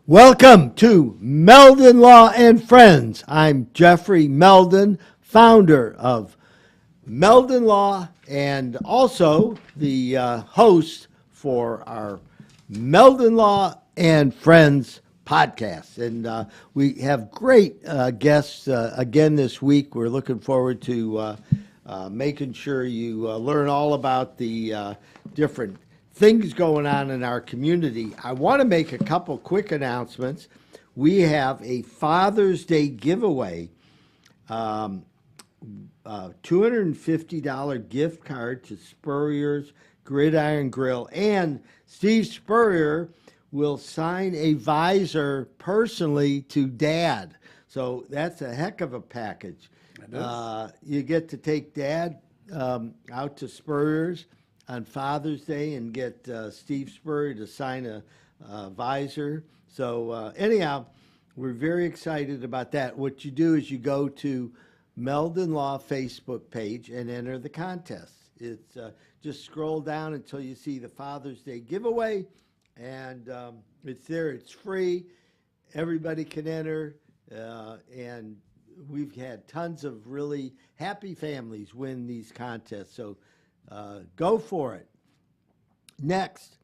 Welcome to Meldon Law and Friends. I'm Jeffrey Meldon, founder of Meldon Law and also the host for our Meldon Law and Friends podcast. And we have great guests again this week. We're looking forward to making sure you learn all about the different things going on in our community. I want to make a couple quick announcements. We have a Father's Day giveaway. $250 gift card to Spurrier's Gridiron Grill, and Steve Spurrier will sign a visor personally to Dad. So that's a heck of a package. You get to take Dad out to Spurrier's on Father's Day and get Steve Spurrier to sign a visor. So anyhow, we're very excited about that. What you do is you go to Meldon Law Facebook page and enter the contest. It's just scroll down until you see the Father's Day giveaway, and it's there. It's free. Everybody can enter, and we've had tons of really happy families win these contests. So go for it. Next,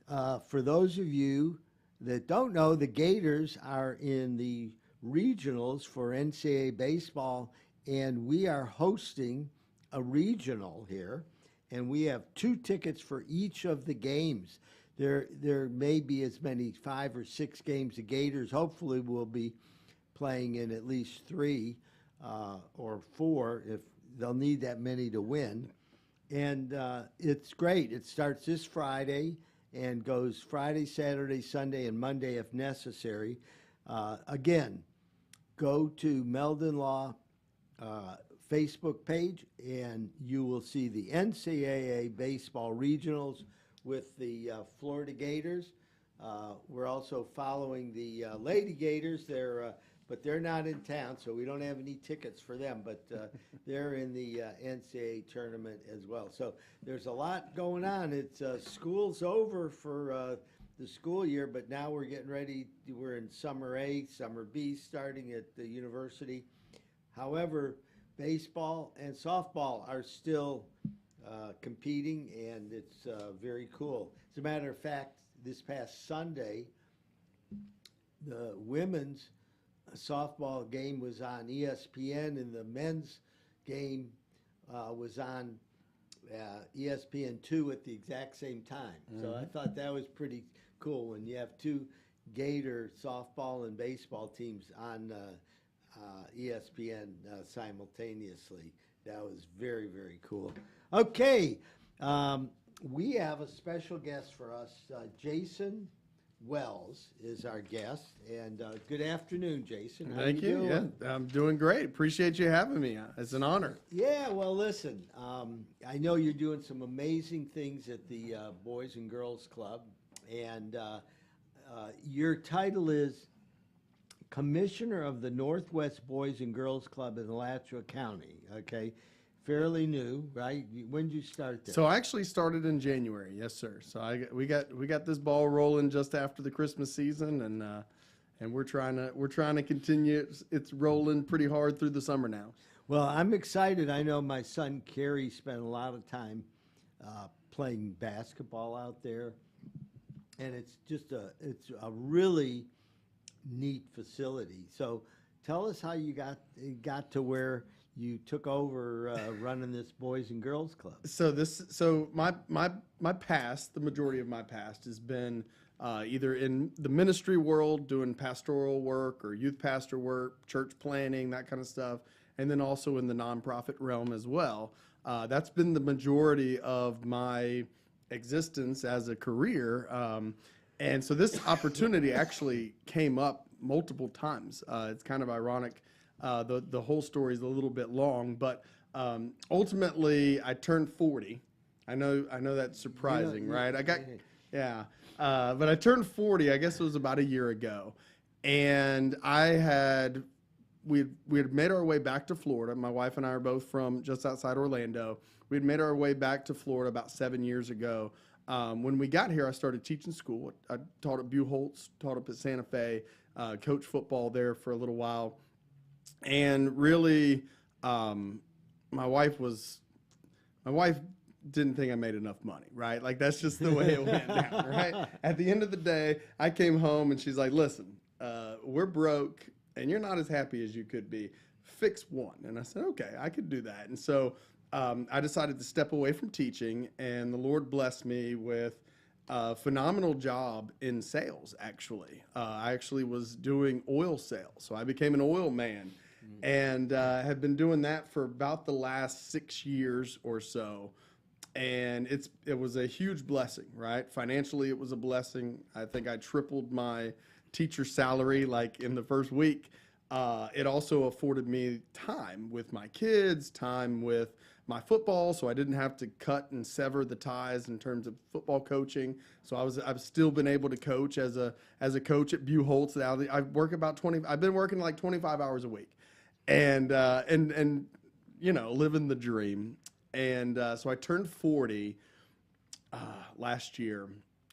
for those of you that don't know, the Gators are in the regionals for NCAA baseball, and we are hosting a regional here, and we have 2 tickets for each of the games. There may be as many 5 or 6 games. The Gators hopefully will be playing in at least 3 or 4 if they'll need that many to win. And it's great. It starts this Friday and goes Friday, Saturday, Sunday, and Monday if necessary. Again, go to Meldon Law Facebook page, and you will see the NCAA baseball regionals with the Florida Gators. We're also following the Lady Gators. But they're not in town, so we don't have any tickets for them. But they're in the NCAA tournament as well. So there's a lot going on. It's school's over for the school year, but now we're getting ready. We're in summer A, summer B, starting at the university. However, baseball and softball are still competing, and it's very cool. As a matter of fact, this past Sunday, the women's softball game was on ESPN, and the men's game was on ESPN2 at the exact same time. Mm-hmm. So I thought that was pretty cool when you have 2 Gator softball and baseball teams on ESPN simultaneously. That was very, very cool. Okay, we have a special guest for us. Jason Wells is our guest, and good afternoon, Jason. How Thank you. Yeah, I'm doing great. Appreciate you having me. It's an honor. Yeah, well, listen, I know you're doing some amazing things at the Boys and Girls Club, and your title is Commissioner of the Northwest Boys and Girls Club in Alachua County. Okay. Fairly new, right? When did you start there? So I actually started in January, yes, sir. So we got this ball rolling just after the Christmas season, and we're trying to continue. It's rolling pretty hard through the summer now. Well, I'm excited. I know my son Kerry spent a lot of time playing basketball out there, and it's a really neat facility. So tell us how you got to where you took over running this Boys and Girls Club. So my past, the majority of my past has been either in the ministry world, doing pastoral work or youth pastor work, church planning, that kind of stuff, and then also in the nonprofit realm as well. That's been the majority of my existence as a career. And so this opportunity actually came up multiple times. It's kind of ironic. The whole story is a little bit long, but ultimately I turned 40. I know that's surprising, right? But I turned 40. I guess it was about a year ago, and we had made our way back to Florida. My wife and I are both from just outside Orlando. We had made our way back to Florida about 7 years ago When we got here, I started teaching school. I taught at Buchholz, taught up at Santa Fe, coached football there for a little while. And really, my wife didn't think I made enough money, right? Like, that's just the way it went down, right? At the end of the day, I came home and she's like, listen, we're broke and you're not as happy as you could be. Fix one. And I said, okay, I could do that. And so I decided to step away from teaching, and the Lord blessed me with a phenomenal job in sales, actually. I actually was doing oil sales, so I became an oil man, and have been doing that for about the last 6 years or so. And it was a huge blessing, right? Financially, it was a blessing. I think I tripled my teacher salary like in the first week. It also afforded me time with my kids, time with my football, so I didn't have to cut and sever the ties in terms of football coaching. So I've still been able to coach as a coach at Buchholz. I've been working like 25 hours a week, and living the dream. And so I turned 40 last year,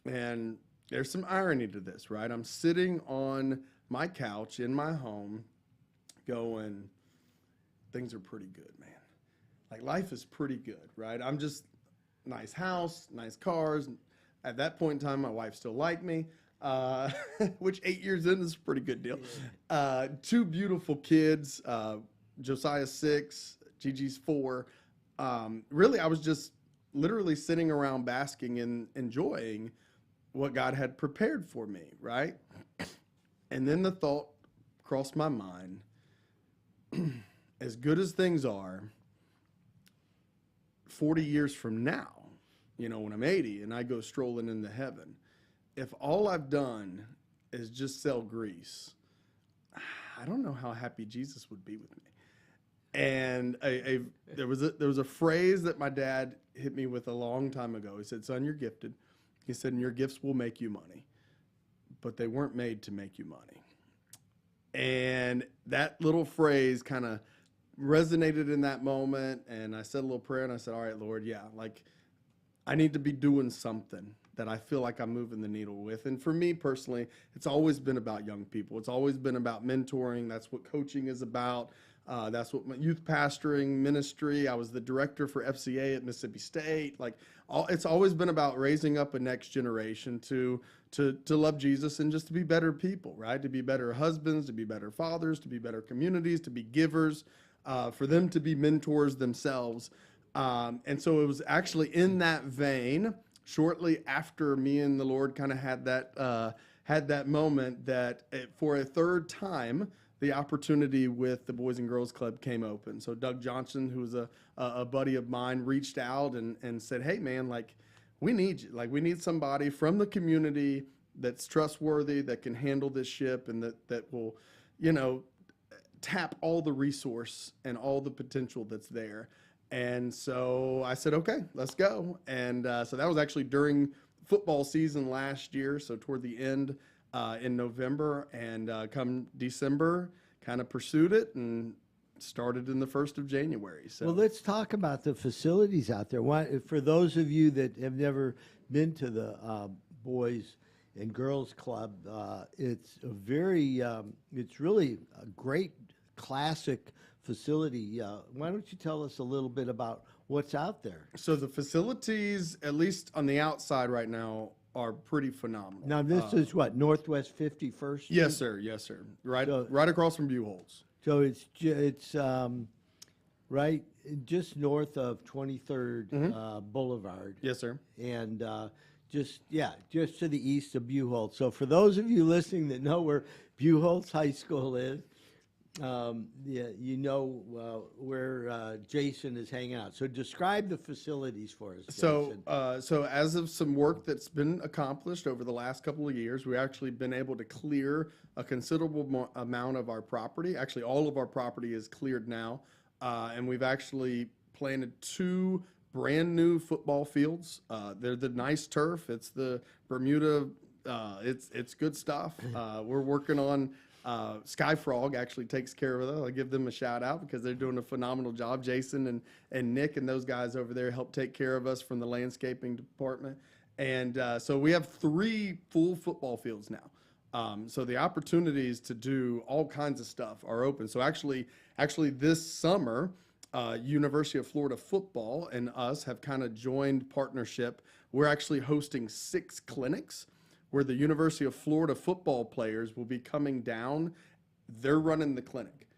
and there's some irony to this, right? I'm sitting on my couch in my home going, things are pretty good, man. Like, life is pretty good, right? I'm just, nice house, nice cars. At that point in time, my wife still liked me, which 8 years in is a pretty good deal. Two beautiful kids, Josiah's 6, Gigi's 4. Really, I was just literally sitting around basking and enjoying what God had prepared for me, right? And then the thought crossed my mind, as good as things are, 40 years from now, when I'm 80 and I go strolling into heaven, if all I've done is just sell grease, I don't know how happy Jesus would be with me. And there was a phrase that my dad hit me with a long time ago. He said, son, you're gifted. He said, and your gifts will make you money, but they weren't made to make you money. And that little phrase kind of resonated in that moment. And I said a little prayer and I said, all right, Lord, yeah, like, I need to be doing something that I feel like I'm moving the needle with. And for me personally, it's always been about young people. It's always been about mentoring. That's what coaching is about. That's what my youth pastoring ministry. I was the director for FCA at Mississippi State. It's always been about raising up a next generation to love Jesus and just to be better people, right? To be better husbands, to be better fathers, to be better communities, to be givers, for them to be mentors themselves. And so it was actually in that vein, shortly after me and the Lord kind of had that moment, that for a third time, the opportunity with the Boys and Girls Club came open. So Doug Johnson, who was a buddy of mine, reached out and said, hey, man, like, we need you. Like, we need somebody from the community that's trustworthy, that can handle this ship, and that will, tap all the resource and all the potential that's there. And so I said, okay, let's go. And so that was actually during football season last year, so toward the end in November. And come December, kind of pursued it and started in the 1st of January. So, well, let's talk about the facilities out there. For those of you that have never been to the Boys and Girls Club, it's it's really a great classic facility. Why don't you tell us a little bit about what's out there? So the facilities, at least on the outside right now, are pretty phenomenal. Now, this is what, Northwest 51st Street? Yes, sir. Yes, sir. Right across from Buchholz. So it's right just north of 23rd Boulevard. Yes, sir. And just to the east of Buchholz. So for those of you listening that know where Buchholz High School is, where Jason is hanging out. So describe the facilities for us, Jason. So as of some work that's been accomplished over the last couple of years, we've actually been able to clear a considerable amount of our property. Actually, all of our property is cleared now, and we've actually planted 2 brand new football fields. They're the nice turf. It's the Bermuda. It's good stuff. We're working on. Sky Frog actually takes care of it. I'll give them a shout out because they're doing a phenomenal job. Jason and Nick and those guys over there help take care of us from the landscaping department. And so we have 3 full football fields now. So the opportunities to do all kinds of stuff are open. So actually this summer, University of Florida football and us have kind of joined partnership. We're actually hosting 6 clinics where the University of Florida football players will be coming down. They're running the clinic.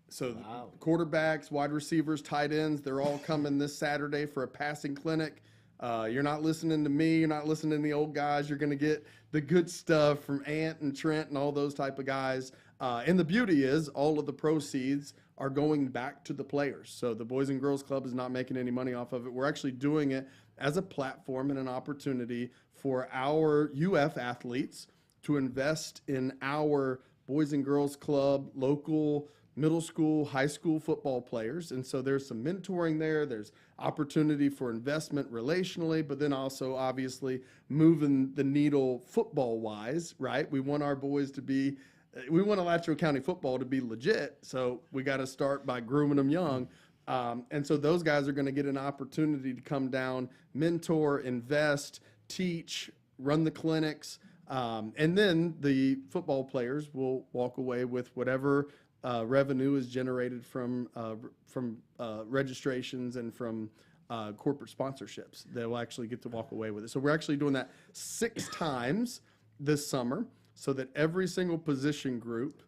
So quarterbacks, wide receivers, tight ends, they're all coming this Saturday for a passing clinic. You're not listening to me. You're not listening to the old guys. You're going to get the good stuff from Ant and Trent and all those type of guys. And the beauty is all of the proceeds are going back to the players. So the Boys and Girls Club is not making any money off of it. We're actually doing it as a platform and an opportunity for our UF athletes to invest in our Boys and Girls Club, local middle school, high school football players. And so there's some mentoring there. There's opportunity for investment relationally, but then also obviously moving the needle football wise, right? We want our boys to be, we want Alachua County football to be legit. So we got to start by grooming them young. And so those guys are going to get an opportunity to come down, mentor, invest, teach, run the clinics. And then the football players will walk away with whatever revenue is generated from registrations and from corporate sponsorships. They'll actually get to walk away with it. So we're actually doing that 6 times this summer so that every single position group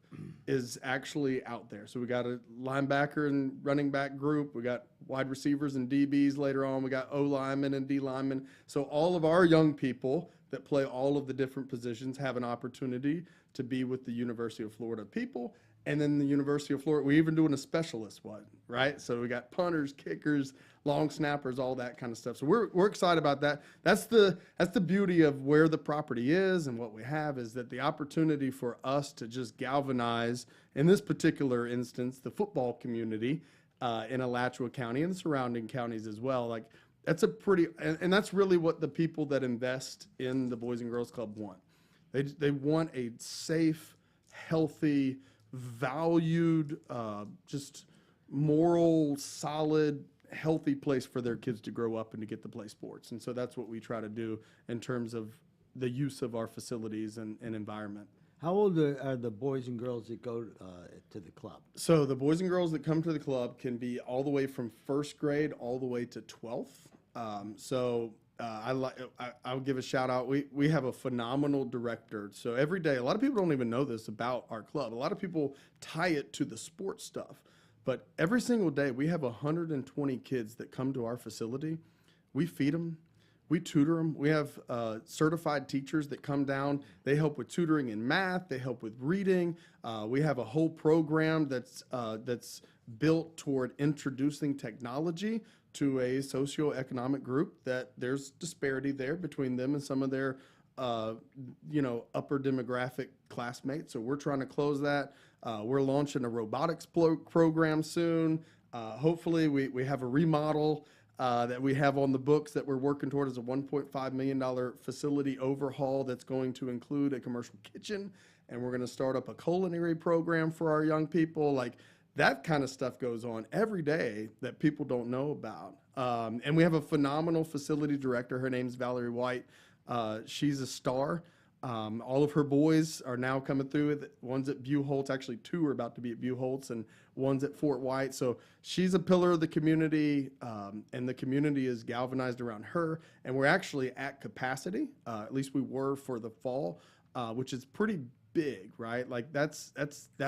is actually out there. So we got a linebacker and running back group. We got wide receivers and DBs later on. We got O linemen and D linemen. So all of our young people that play all of the different positions have an opportunity to be with the University of Florida people. And then the University of Florida, we're even doing a specialist one, right? So we got punters, kickers, long snappers, all that kind of stuff. So we're excited about that. That's the beauty of where the property is and what we have is that the opportunity for us to just galvanize, in this particular instance, the football community in Alachua County and the surrounding counties as well. Like that's a pretty, and that's really what the people that invest in the Boys and Girls Club want. They want a safe, healthy, valued, just moral, solid, healthy place for their kids to grow up and to get to play sports. And so that's what we try to do in terms of the use of our facilities and environment. How old are the boys and girls that go to the club? So the boys and girls that come to the club can be all the way from 1st grade all the way to 12th. I'll give a shout out. We have a phenomenal director. So every day, a lot of people don't even know this about our club. A lot of people tie it to the sports stuff. But every single day, we have 120 kids that come to our facility. We feed them. We tutor them. We have certified teachers that come down. They help with tutoring in math. They help with reading. We have a whole program that's built toward introducing technology to a socioeconomic group that there's disparity there between them and some of their, upper demographic classmates. So we're trying to close that. We're launching a robotics program soon. Hopefully we have a remodel that we have on the books that we're working toward as a $1.5 million facility overhaul that's going to include a commercial kitchen. And we're going to start up a culinary program for our young people. Like, that kind of stuff goes on every day that people don't know about. And we have a phenomenal facility director. Her name's Valerie White. She's a star. All of her boys are now coming through. One's at Buchholz. Actually, 2 are about to be at Buchholz, and one's at Fort White. So she's a pillar of the community, and the community is galvanized around her. And we're actually at capacity. At least we were for the fall, which is pretty big, right? Like that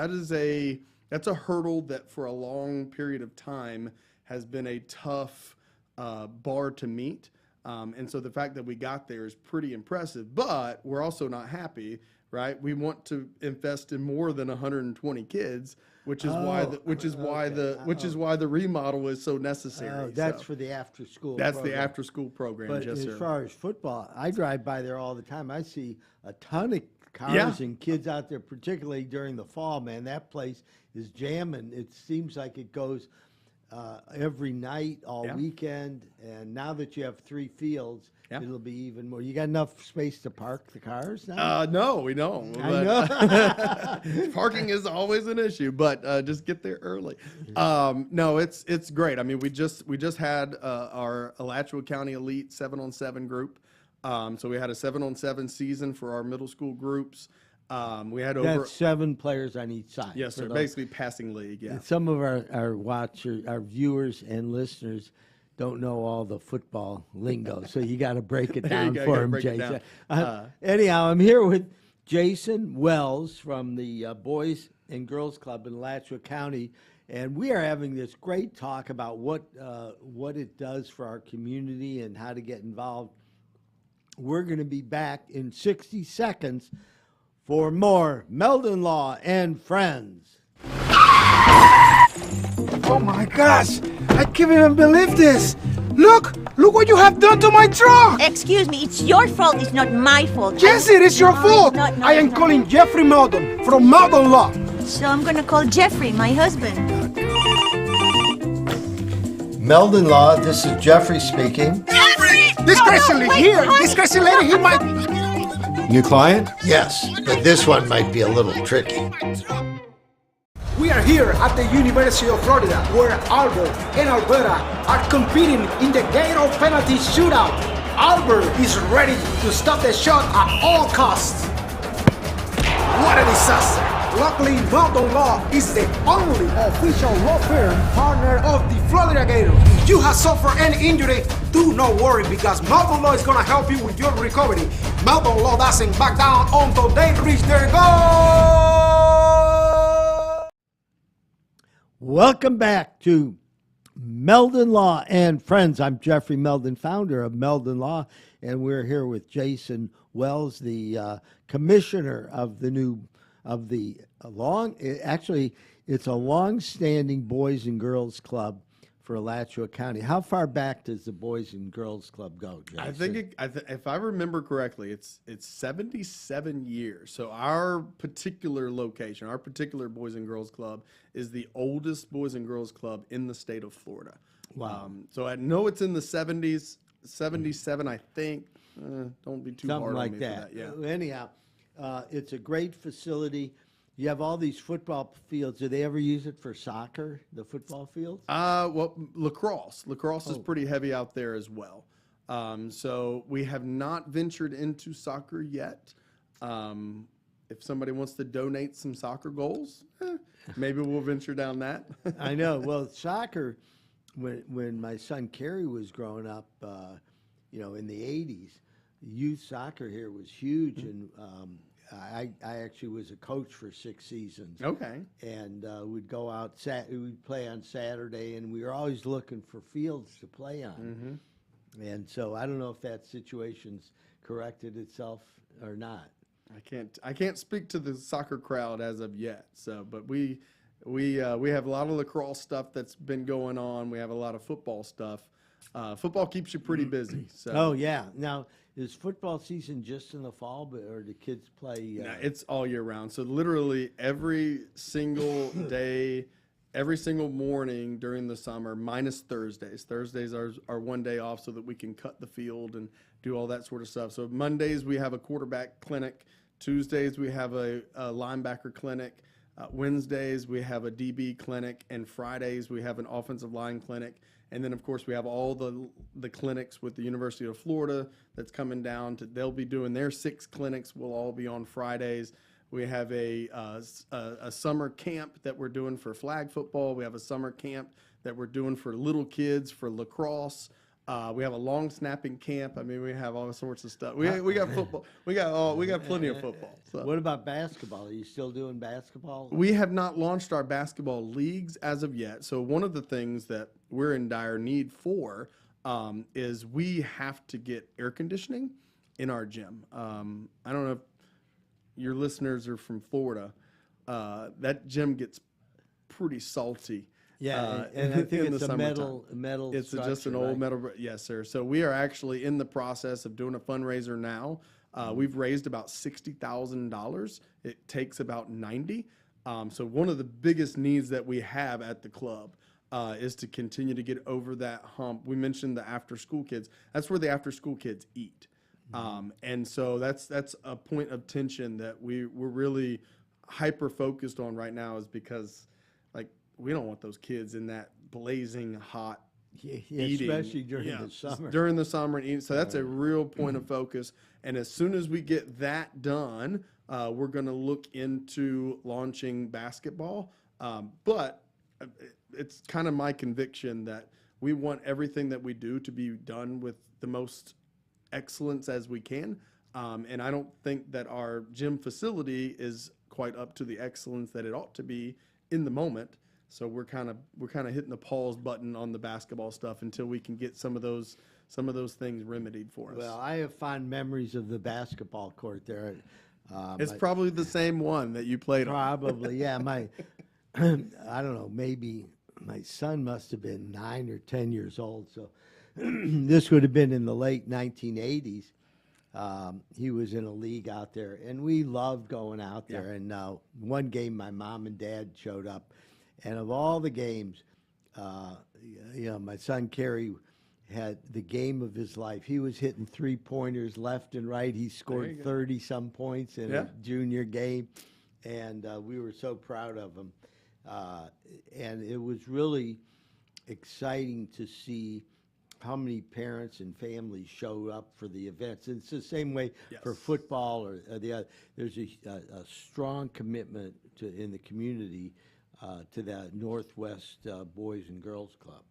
is a hurdle that for a long period of time has been a tough bar to meet. And so the fact that we got there is pretty impressive, but we're also not happy, right? We want to invest in more than 120 kids, which is why the remodel is so necessary. That's for the after school. That's the after school program. But yes, as sir. far as football, I drive by there all the time. I see a ton of cars and kids out there, particularly during the fall. Man, that place is jamming. It seems like it goes every night, all weekend. And now that you have 3 fields, it'll be even more. You got enough space to park the cars now? No, we don't. I know. Parking is always an issue, but just get there early. No, it's great. I mean, we just had our Alachua County Elite 7-on-7 group. So we had a 7-on-7 season for our middle school groups. We had over That's 7 players on each side. yes, for sir. those- Basically passing league. Yeah. And some of our viewers and listeners don't know all the football lingo, so you got to break it There you down go, you for gotta them, break it Jason. down. Anyhow, I'm here with Jason Wells from the Boys and Girls Club in Alachua County, and we are having this great talk about what it does for our community and how to get involved. We're going to be back in 60 seconds for more Meldon Law and Friends. Oh my gosh! I can't even believe this! Look! Look what you have done to my truck! Excuse me, it's your fault, it's not my fault. Yes, it is your No, fault! it's not, no, I am it's not. calling Jeffrey Meldon from Meldon Law. So I'm gonna call Jeffrey, my husband. Meldon Law, this is Jeffrey speaking. This crazy no, lady wait, here, honey. this crazy lady, he might... New client? Yes, but this one might be a little tricky. We are here at the University of Florida, where Albert and Alberta are competing in the Gator penalty shootout. Albert is ready to stop the shot at all costs. What a disaster! Luckily, Meldon Law is the only official law firm partner of the Florida Gators. If you have suffered any injury, do not worry because Meldon Law is going to help you with your recovery. Meldon Law doesn't back down until they reach their goal. Welcome back to Meldon Law and Friends. I'm Jeffrey Meldon, founder of Meldon Law, and we're here with Jason Wells, the commissioner of it's a long-standing Boys and Girls Club for Alachua County. How far back does the Boys and Girls Club go, Jason? I think if I remember correctly, it's 77 years. So our particular location, our particular Boys and Girls Club, is the oldest Boys and Girls Club in the state of Florida. Wow. So I know it's in the 70s, 77, I think. Don't be too Something hard like on me that. for that. Yeah. Anyhow, it's a great facility. You have all these football fields. Do they ever use it for soccer, the football fields? Well, lacrosse. Lacrosse is pretty heavy out there as well. So we have not ventured into soccer yet. If somebody wants to donate some soccer goals, maybe we'll venture down that. I know. Well, soccer, when my son Kerry was growing up, in the 80s, youth soccer here was huge. And I actually was a coach for 6 seasons. Okay. And we'd go out, we'd play on Saturday, and we were always looking for fields to play on. And so I don't know if that situation's corrected itself or not. I can't speak to the soccer crowd as of yet. So, but we have a lot of lacrosse stuff that's been going on. We have a lot of football stuff. Football keeps you pretty busy. So. Oh yeah. Now, is football season just in the fall, or do kids play? No, it's all year round. So literally every single day, every single morning during the summer, minus Thursdays. Thursdays are one day off so that we can cut the field and do all that sort of stuff. So Mondays we have a quarterback clinic. Tuesdays we have a linebacker clinic. Wednesdays we have a DB clinic, and Fridays we have an offensive line clinic. And then, of course, we have all the clinics with the University of Florida that's coming down. They'll be doing their 6 clinics. We'll all be on Fridays. We have a summer camp that we're doing for flag football. We have a summer camp that we're doing for little kids for lacrosse. We have a long snapping camp. I mean, we have all sorts of stuff. We got football. We got plenty of football. So. What about basketball? Are you still doing basketball? We have not launched our basketball leagues as of yet. So one of the things that we're in dire need for is we have to get air conditioning in our gym. I don't know if your listeners are from Florida. That gym gets pretty salty. Yeah, and I think it's a metal It's structure, just an old right? metal. Yes, sir. So we are actually in the process of doing a fundraiser now. We've raised about $60,000. It takes about 90. So one of the biggest needs that we have at the club is to continue to get over that hump. We mentioned the after-school kids. That's where the after-school kids eat. And so that's a point of tension that we're really hyper-focused on right now, is because, like, we don't want those kids in that blazing hot eating. especially during the summer. During the summer and eating. So that's a real point of focus. And as soon as we get that done, we're going to look into launching basketball. But it's kind of my conviction that we want everything that we do to be done with the most excellence as we can. And I don't think that our gym facility is quite up to the excellence that it ought to be in the moment. So we're kind of hitting the pause button on the basketball stuff until we can get some of those things remedied for us. Well, I have fond memories of the basketball court there. It's probably the same one that you played on. Probably, yeah. My, I don't know, maybe my son must have been 9 or 10 years old. So this would have been in the late 1980s. He was in a league out there, and we loved going out there. And one game, my mom and dad showed up, and of all the games, my son Kerry had the game of his life. He was hitting 3-pointers left and right. He scored 30-some points in a junior game, and we were so proud of him. And it was really exciting to see how many parents and families showed up for the events. And it's the same way for football or the other. There's a strong commitment in the community to the Northwest Boys and Girls Club.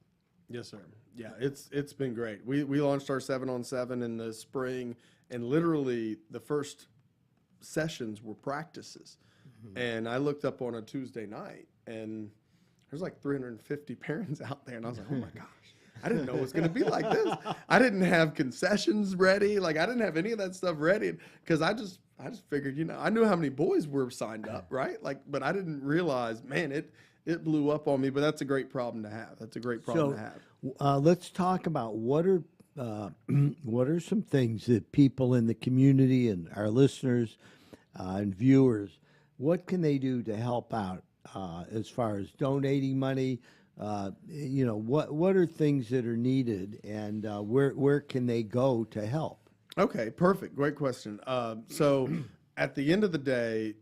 Yes, sir. Yeah, it's been great. We launched our 7-on-7 in the spring, and literally the first sessions were practices. And I looked up on a Tuesday night, and there's like 350 parents out there, and I was like, oh my gosh. I didn't know it was going to be like this. I didn't have concessions ready. Like, I didn't have any of that stuff ready because I just figured, I knew how many boys were signed up, right? Like, but I didn't realize, man, it blew up on me. But that's a great problem to have. That's a great problem to have. Let's talk about what are some things that people in the community and our listeners and viewers, what can they do to help out as far as donating money? What are things that are needed, and where can they go to help? Okay, perfect. Great question. So at the end of the day,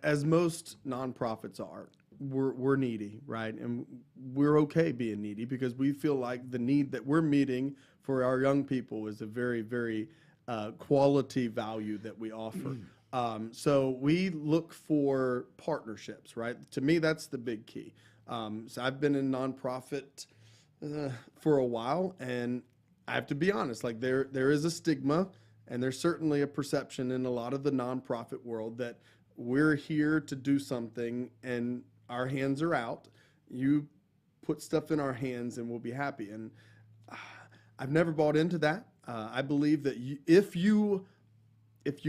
as most nonprofits are, we're needy, right? And we're okay being needy because we feel like the need that we're meeting for our young people is a very, very quality value that we offer. So we look for partnerships, right? To me, that's the big key. So I've been in nonprofit for a while, and I have to be honest, like there is a stigma, and there's certainly a perception in a lot of the nonprofit world that we're here to do something and our hands are out. You put stuff in our hands and we'll be happy. And I've never bought into that. I believe that if you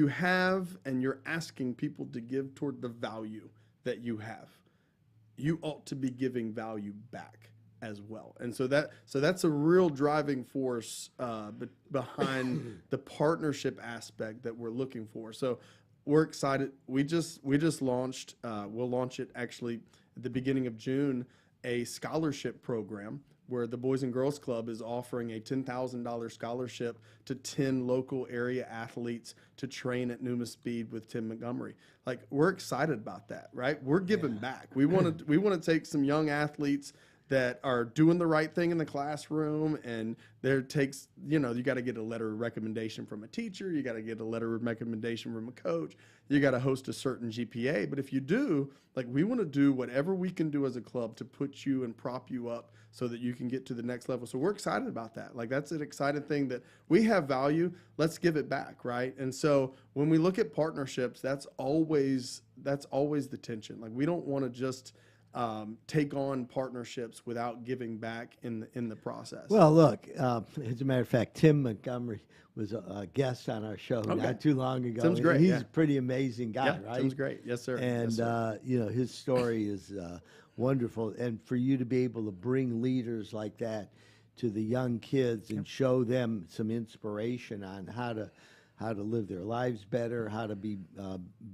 have and you're asking people to give toward the value that you have, you ought to be giving value back as well. And so that's a real driving force behind the partnership aspect that we're looking for. So we're excited. We just launched, we'll launch it actually at the beginning of June, a scholarship program where the Boys and Girls Club is offering a $10,000 scholarship to 10 local area athletes to train at Numa Speed with Tim Montgomery. Like, we're excited about that, right? We're giving back. We want to take some young athletes that are doing the right thing in the classroom, and you got to get a letter of recommendation from a teacher, you got to get a letter of recommendation from a coach, you got to host a certain GPA. But if you do, like, we want to do whatever we can do as a club to put you and prop you up so that you can get to the next level. So we're excited about that. Like, that's an exciting thing that we have value. Let's give it back, right? And so when we look at partnerships, that's always the tension. Like, we don't want to just take on partnerships without giving back in the process. Well, look, as a matter of fact, Tim Montgomery was a guest on our show not too long ago. Tim's great. He's a pretty amazing guy, right? Tim's great. Yes, sir. And yes, sir. His story is wonderful. And for you to be able to bring leaders like that to the young kids and show them some inspiration on how to live their lives better, how to be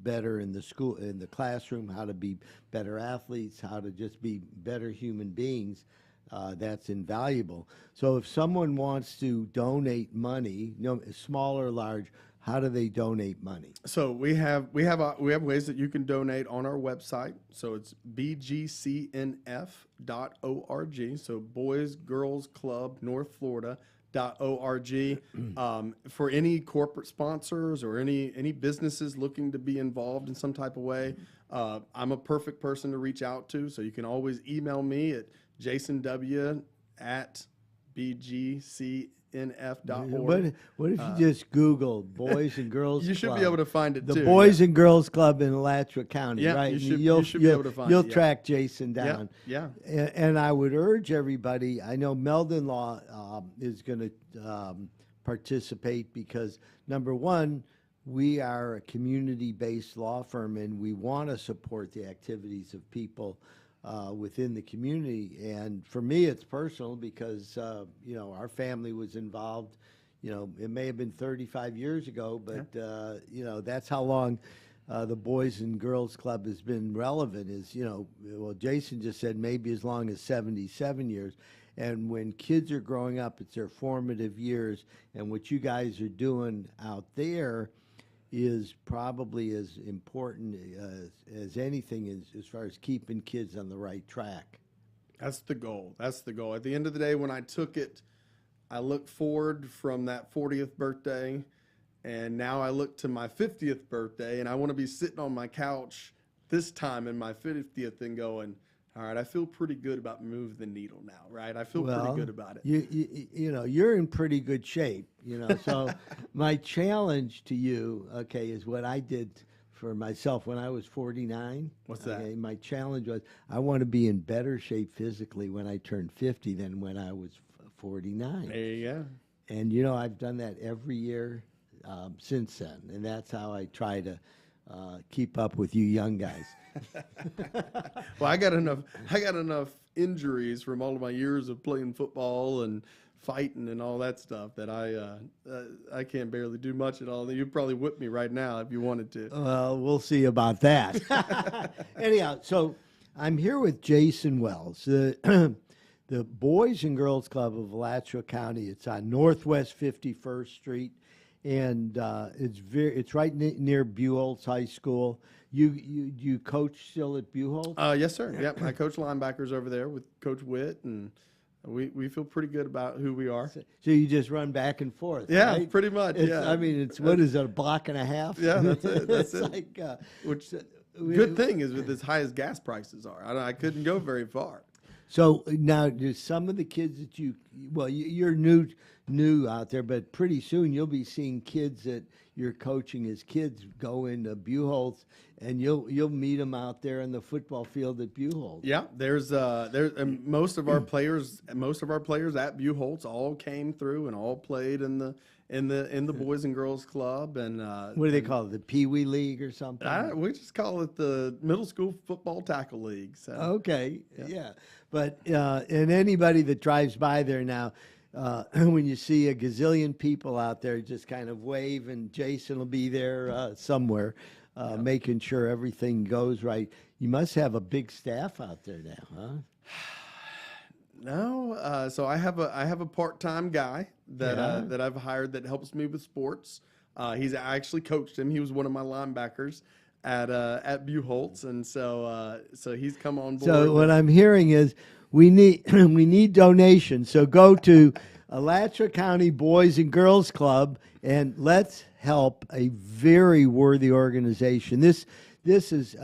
better in the classroom, how to be better athletes, how to just be better human beings, that's invaluable. So if someone wants to donate money, small or large, how do they donate money? So we have ways that you can donate on our website. So it's bgcnf.org. So Boys Girls Club North Florida.org. For any corporate sponsors or any businesses looking to be involved in some type of way, I'm a perfect person to reach out to. So you can always email me at jasonw@bgcnf.org. What if you just Google Boys and Girls Club? You should be able to find it the too. Boys and Girls Club in Alachua County, Yeah, right? you And should- you'll, you should be able to find You'll it, yeah. track Jason down. Yeah. And I would urge everybody, I know Meldon Law is going to participate because, number one, we are a community-based law firm and we want to support the activities of people within the community. And for me, it's personal because, our family was involved. It may have been 35 years ago, but, that's how long the Boys and Girls Club has been relevant is, Jason just said maybe as long as 77 years. And when kids are growing up, it's their formative years. And what you guys are doing out there is probably as important as anything as far as keeping kids on the right track. That's the goal. That's the goal. At the end of the day, when I took it, I looked forward from that 40th birthday, and now I look to my 50th birthday, and I want to be sitting on my couch this time in my 50th and going, all right, I feel pretty good about moving the needle now, right? I feel pretty good about it. You're in pretty good shape, So my challenge to you, is what I did for myself when I was 49. What's that? Okay, my challenge was I want to be in better shape physically when I turned 50 than when I was 49. There you go. And I've done that every year since then, and that's how I try to keep up with you young guys. Well, I got enough injuries from all of my years of playing football and fighting and all that stuff that I can't barely do much at all. You'd probably whip me right now if you wanted to. Well, we'll see about that. Anyhow, so I'm here with Jason Wells, the Boys and Girls Club of Alachua County. It's on Northwest 51st Street, and it's right near Buchholz High School. You coach still at Buchholz? Yes, sir. Yep, I coach linebackers over there with Coach Witt, and we feel pretty good about who we are. So you just run back and forth, Yeah, right? pretty much. Yeah. I mean, what is it, a block and a half? Yeah, that's it. That's it's it. like, Which good thing is with as high as gas prices are, I couldn't go very far. So now, do some of the kids that you're new out there, but pretty soon you'll be seeing kids that you're coaching as kids go into Buchholz, and you'll meet them out there in the football field at Buchholz. Yeah, there's most of our players at Buchholz all came through and all played in the Boys and Girls Club, and What do they call it? The Pee Wee League or something? we just call it the Middle School Football Tackle League. So. Okay, yeah. But and anybody that drives by there now, when you see a gazillion people out there, just kind of wave, and Jason will be there somewhere, making sure everything goes right. You must have a big staff out there now, huh? No, so I have a part-time guy that I've hired that helps me with sports. I actually coached him. He was one of my linebackers at Buchholz, and so he's come on board. So what I'm hearing is we need donations. So go to Alachua County Boys and Girls Club and let's help a very worthy organization. This is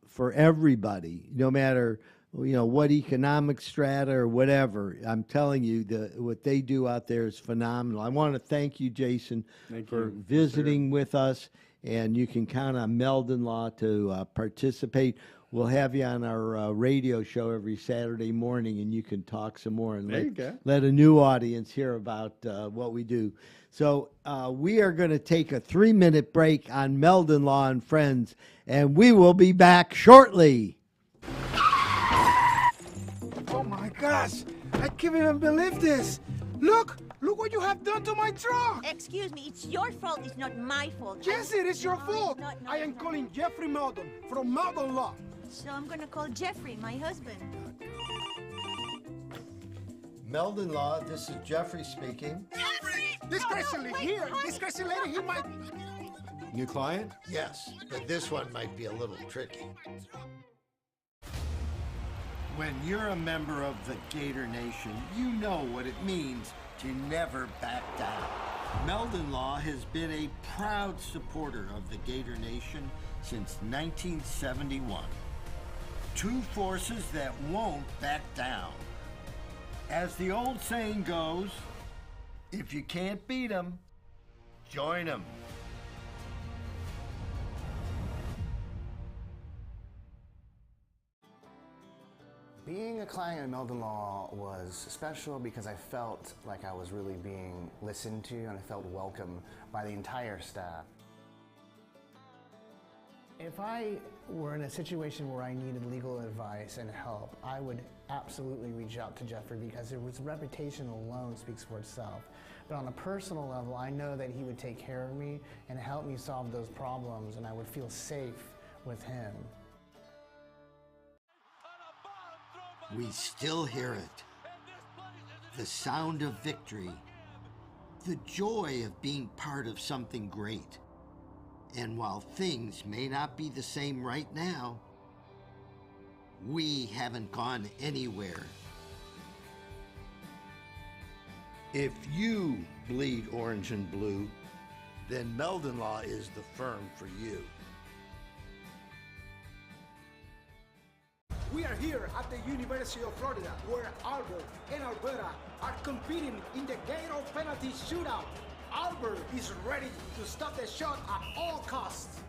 for everybody, no matter what economic strata or whatever. I'm telling you, what they do out there is phenomenal. I want to thank you, Jason, for visiting with us. And you can count on Meldon Law to participate. We'll have you on our radio show every Saturday morning, and you can talk some more and let a new audience hear about what we do. So we are going to take a 3-minute break on Meldon Law and Friends, and we will be back shortly. Oh my gosh, I can't even believe this. Look what you have done to my truck. Excuse me, it's your fault, it's not my fault. Yes, it is your No, fault. it's not, no, I am it's not. calling Jeffrey Meldon from Meldon Law. So I'm gonna call Jeffrey, my husband. Meldon Law, this is Jeffrey speaking. This crazy lady here, this crazy lady, he might... New client? Yes, but this one might be a little tricky. When you're a member of the Gator Nation, you know what it means to never back down. Meldon Law has been a proud supporter of the Gator Nation since 1971. Two forces that won't back down. As the old saying goes, if you can't beat 'em, join 'em. Being a client at Meldon Law was special because I felt like I was really being listened to and I felt welcome by the entire staff. If I were in a situation where I needed legal advice and help, I would absolutely reach out to Jeffrey because his reputation alone speaks for itself. But on a personal level, I know that he would take care of me and help me solve those problems, and I would feel safe with him. We still hear it. The sound of victory. The joy of being part of something great. And while things may not be the same right now, we haven't gone anywhere. If you bleed orange and blue, then Meldon Law is the firm for you. We are here at the University of Florida, where Albert and Alberta are competing in the Gator penalty shootout. Albert is ready to stop the shot at all costs.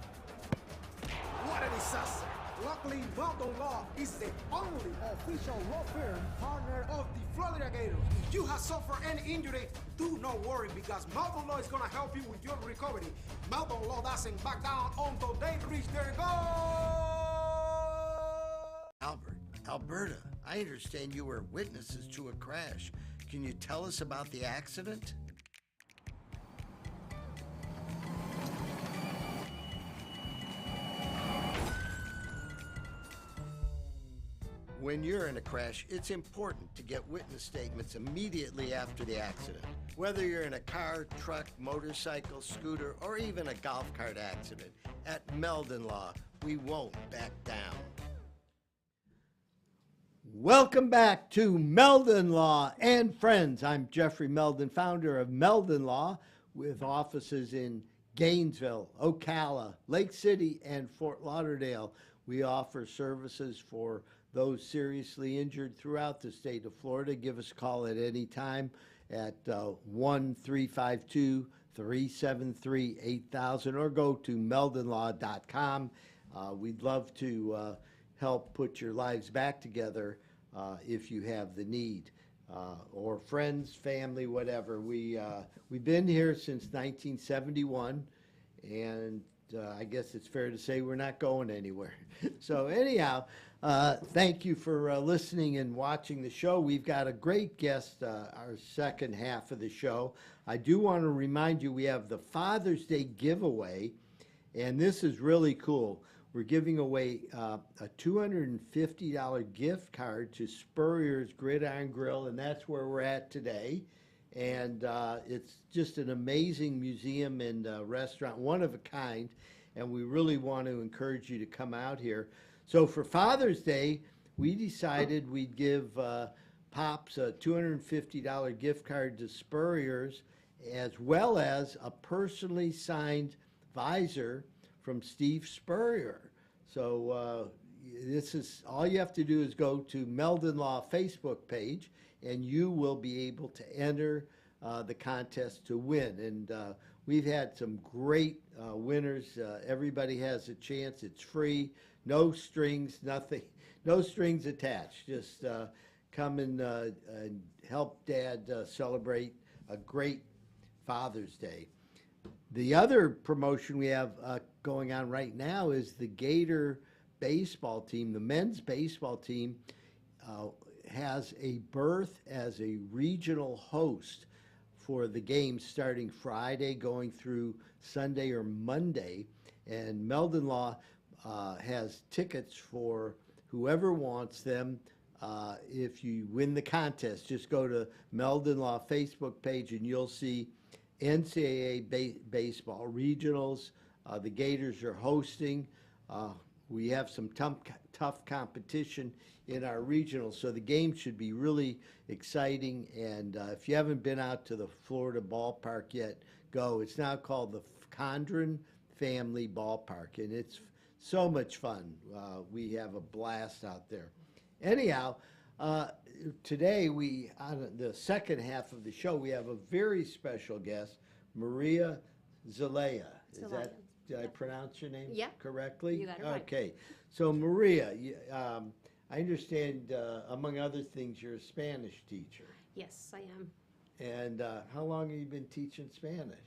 What a disaster! Luckily, Meldon Law is the only official law firm partner of the Florida Gators. If you have suffered any injury, do not worry because Meldon Law is going to help you with your recovery. Meldon Law doesn't back down until they reach their goal. Albert, Alberta, I understand you were witnesses to a crash. Can you tell us about the accident? When you're in a crash, it's important to get witness statements immediately after the accident. Whether you're in a car, truck, motorcycle, scooter, or even a golf cart accident, at Meldon Law, we won't back down. Welcome back to Meldon Law and Friends. I'm Jeffrey Meldon, founder of Meldon Law, with offices in Gainesville, Ocala, Lake City, and Fort Lauderdale. We offer services for those seriously injured throughout the state of Florida. Give us a call at any time at 1-352-373-8000 or go to meldonlaw.com. We'd love to help put your lives back together if you have the need. Or friends, family, whatever. We've been here since 1971, and I guess it's fair to say we're not going anywhere. So anyhow, thank you for listening and watching the show. We've got a great guest, our second half of the show. I do want to remind you we have the Father's Day giveaway, and this is really cool. We're giving away a $250 gift card to Spurrier's Gridiron Grill, and that's where we're at today. And it's just an amazing museum and restaurant, one of a kind, and we really want to encourage you to come out here. So for Father's Day, we decided we'd give Pops a $250 gift card to Spurrier's, as well as a personally signed visor from Steve Spurrier. So this is all you have to do is go to Meldon Law Facebook page, and you will be able to enter the contest to win. And we've had some great winners. Everybody has a chance. It's free, no strings, nothing, no strings attached. Just come and help Dad celebrate a great Father's Day. The other promotion we have going on right now is the Gator baseball team. The men's baseball team has a berth as a regional host for the games starting Friday, going through Sunday or Monday. And Meldon Law has tickets for whoever wants them. If you win the contest, just go to Meldon Law Facebook page and you'll see NCAA baseball regionals, The Gators are hosting. We have some tough competition in our regional, so the game should be really exciting. And if you haven't been out to the Florida ballpark yet, go. It's now called the Condren Family Ballpark, and it's so much fun. We have a blast out there. Anyhow, today on the second half of the show, we have a very special guest, Maria Zelaya. Zelaya. Did I pronounce your name Yeah. correctly? You got it right. Okay. So Maria, I understand, among other things, you're a Spanish teacher. Yes, I am. And how long have you been teaching Spanish?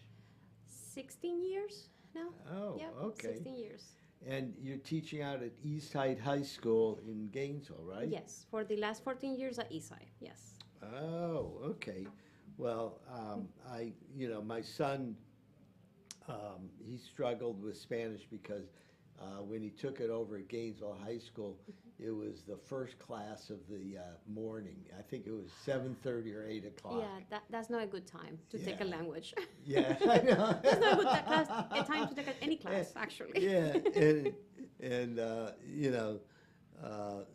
16 years now. Oh, Yep, okay. 16 years. And you're teaching out at East Height High School in Gainesville, right? Yes, for the last 14 years at Eastside. Yes. Oh, okay. Well, my son, he struggled with Spanish because when he took it over at Gainesville High School, it was the first class of the morning. I think it was 7:30 or 8 o'clock. Yeah, that's not a good time to take a Yeah. language. Yeah, I know. That's not a good time to take any class, actually. Yeah, and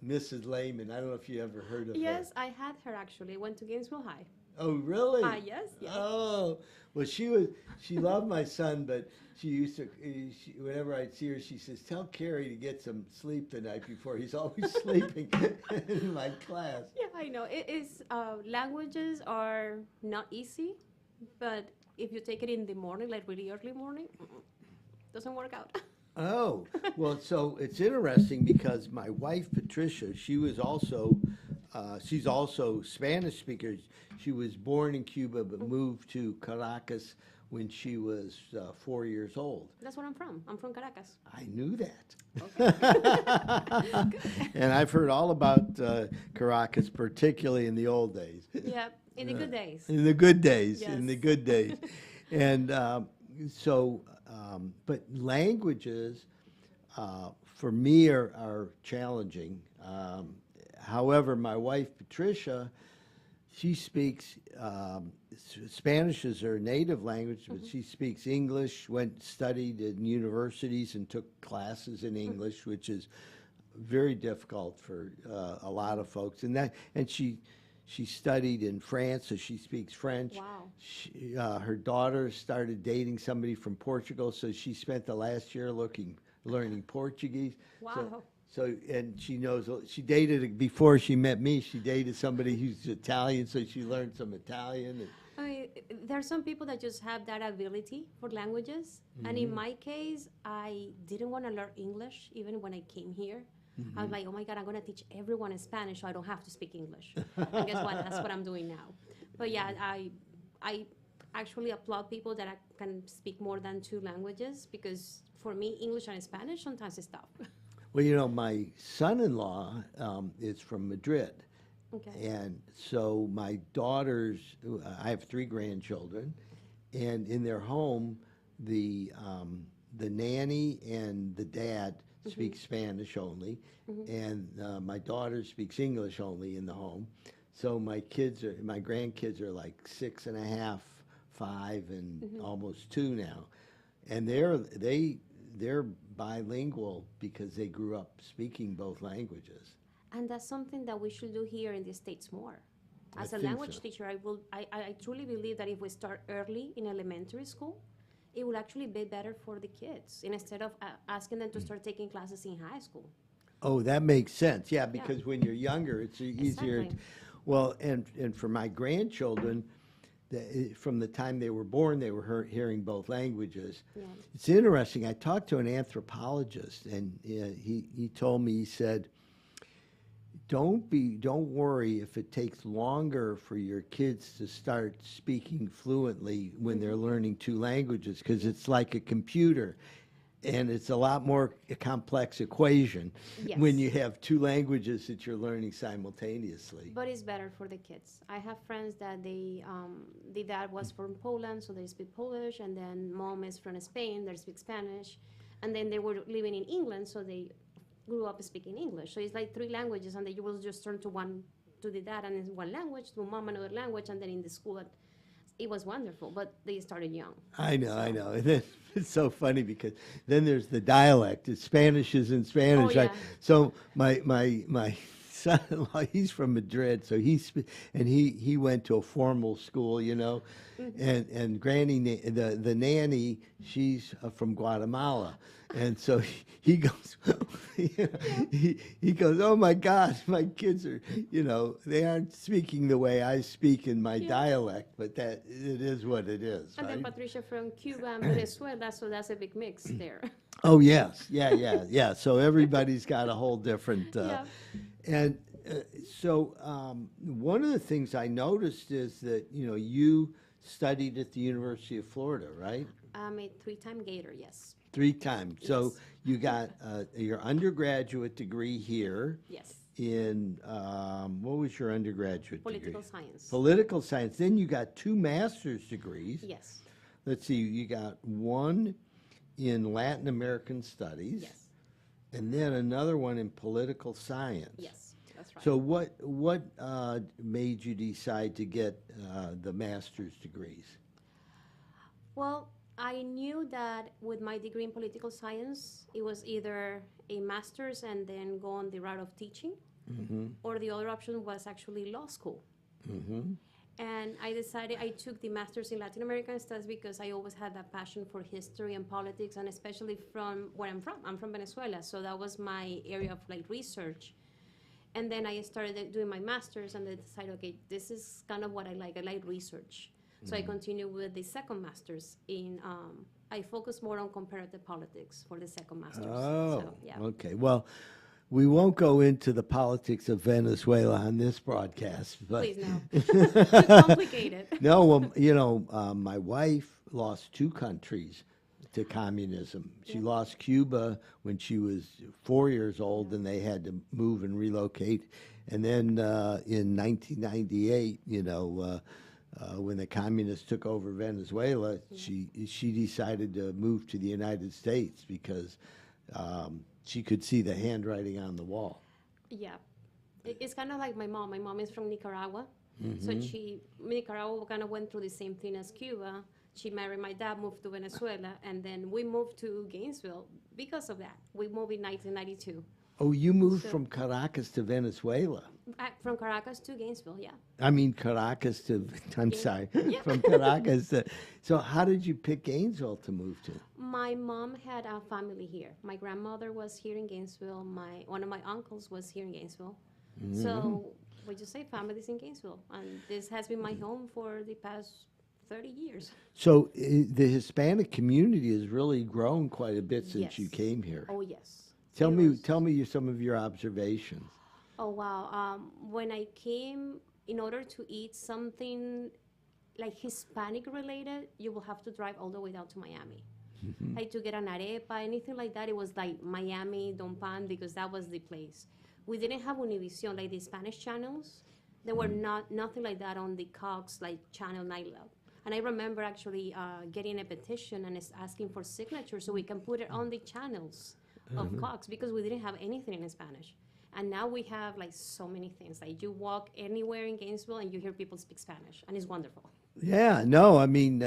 Mrs. Lehman, I don't know if you ever heard of her. Yes, I had her actually. Went to Gainesville High. Oh, really? Yes, yes. Oh, well, she loved my son, but she used to, whenever I'd see her, she says, tell Carrie to get some sleep the night before. He's always sleeping in my class. Yeah, I know. It is, languages are not easy, but if you take it in the morning, like really early morning, doesn't work out. Oh, well, so it's interesting because my wife, Patricia, she's also Spanish speaker. She was born in Cuba but moved to Caracas when she was 4 years old. That's where I'm from. I'm from Caracas. I knew that. And I've heard all about Caracas, particularly in the old days. Yeah, in the good days. In the good days, in Yes. the good days. And but languages for me are challenging. However, my wife, Patricia, she speaks, Spanish is her native language, but she speaks English, studied in universities and took classes in English, which is very difficult for a lot of folks. And she studied in France, so she speaks French. Wow. Her daughter started dating somebody from Portugal, so she spent the last year learning Portuguese. Wow. And she dated, before she met me, she dated somebody who's Italian, so she learned some Italian. I mean, there are some people that just have that ability for languages. And in my case, I didn't want to learn English even when I came here. I was like, oh my God, I'm going to teach everyone in Spanish so I don't have to speak English. And guess what? That's what I'm doing now. But yeah, I actually applaud people that can speak more than 2 languages because for me, English and Spanish sometimes is tough. Well, my son-in-law is from Madrid. Okay. And so my daughters, I have 3 grandchildren, and in their home, the nanny and the dad speak Spanish only, and my daughter speaks English only in the home. So my grandkids are like 6.5, 5, and almost 2 now, and they're bilingual because they grew up speaking both languages. And that's something that we should do here in the States more. As a think language so. teacher, I truly believe that if we start early in elementary school, it will actually be better for the kids instead of asking them to start taking classes in high school. Oh, that makes sense. Yeah, because when you're younger, it's easier. Exactly. Well, and for my grandchildren, from the time they were born, they were hearing both languages. Yeah. It's interesting. I talked to an anthropologist, and he told me, he said, don't worry if it takes longer for your kids to start speaking fluently when they're learning 2 languages, because it's like a computer. And it's a lot more complex equation when you have 2 languages that you're learning simultaneously. But it's better for the kids. I have friends that the dad was from Poland, so they speak Polish, and then mom is from Spain, they speak Spanish, and then they were living in England, so they grew up speaking English. So it's like 3 languages, and then you will just turn to the dad and it's one language, to mom another language, and then in the school It was wonderful, but they started young. I know, I know. And then it's so funny because then there's the dialect. It's Spanish is in Spanish, Oh, right? yeah. So my son-in-law, he's from Madrid, so he went to a formal school, you know, and Granny, the nanny, she's from Guatemala, and so he goes, he goes, oh my God, my kids are, you know, they aren't speaking the way I speak in my dialect, but that it is what it is, And then right? Patricia from Cuba and Venezuela, so that's a big mix there. Oh yes, yeah. So everybody's got a whole different. Yeah. And so one of the things I noticed is that you studied at the University of Florida, right? I'm a 3-time Gator, yes. 3 times. So Yes. you got your undergraduate degree here Yes. in what was your undergraduate Political degree? science. Political science. Then you got 2 master's degrees. Yes. Let's see, you got one in Latin American studies. Yes. And then another one in political science. Yes. That's right. So what made you decide to get the master's degrees? Well, I knew that with my degree in political science, it was either a master's and then go on the route of teaching, or the other option was actually law school. And I decided I took the master's in Latin American studies because I always had that passion for history and politics, and especially from where I'm from. I'm from Venezuela, so that was my area of like research. And then I started doing my master's, and I decided, okay, this is kind of what I like. I like research. So I continued with the second master's in, I focus more on comparative politics for the second master's. Oh, So, yeah. okay. Well, we won't go into the politics of Venezuela on this broadcast, but Please, no. Too complicated. no, well, my wife lost 2 countries to communism. She lost Cuba when she was 4 years old, and they had to move and relocate. And then in 1998, when the communists took over Venezuela, she decided to move to the United States because she could see the handwriting on the wall. Yeah. It's kind of like my mom. My mom is from Nicaragua. So Nicaragua kind of went through the same thing as Cuba. She married my dad, moved to Venezuela, and then we moved to Gainesville because of that. We moved in 1992. Oh, you moved from Caracas to Venezuela. From Caracas to Gainesville, yeah. I mean, Caracas to, I'm sorry, Yeah. from Caracas to, so how did you pick Gainesville to move to? My mom had a family here. My grandmother was here in Gainesville. One of my uncles was here in Gainesville. So we just say families in Gainesville. And this has been my home for the past 30 years. So the Hispanic community has really grown quite a bit since you Yes. came here. Oh, yes. Tell It me, was- some of your observations. Oh, wow. When I came, in order to eat something like Hispanic related, you will have to drive all the way down to Miami. Like to get an arepa, anything like that, it was like Miami, Don Pan, because that was the place. We didn't have Univision, like the Spanish channels. There were nothing like that on the Cox, like Channel 9 Love. And I remember actually getting a petition and asking for signatures so we can put it on the channels of Cox because we didn't have anything in Spanish. And now we have like so many things. Like you walk anywhere in Gainesville and you hear people speak Spanish, and it's wonderful. Yeah, no, I mean,